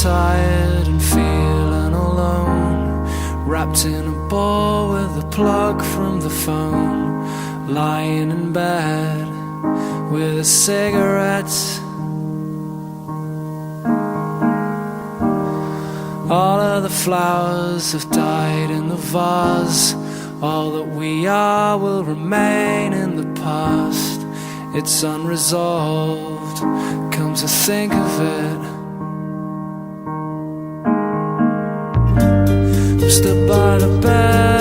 tired and feeling alone, wrapped in a ball with a plug from the phone, lying in bed with a cigarette. All of the flowers have died in the vase. All that we are will remain in the past. It's unresolved, come to think of it. I'm stood by the bed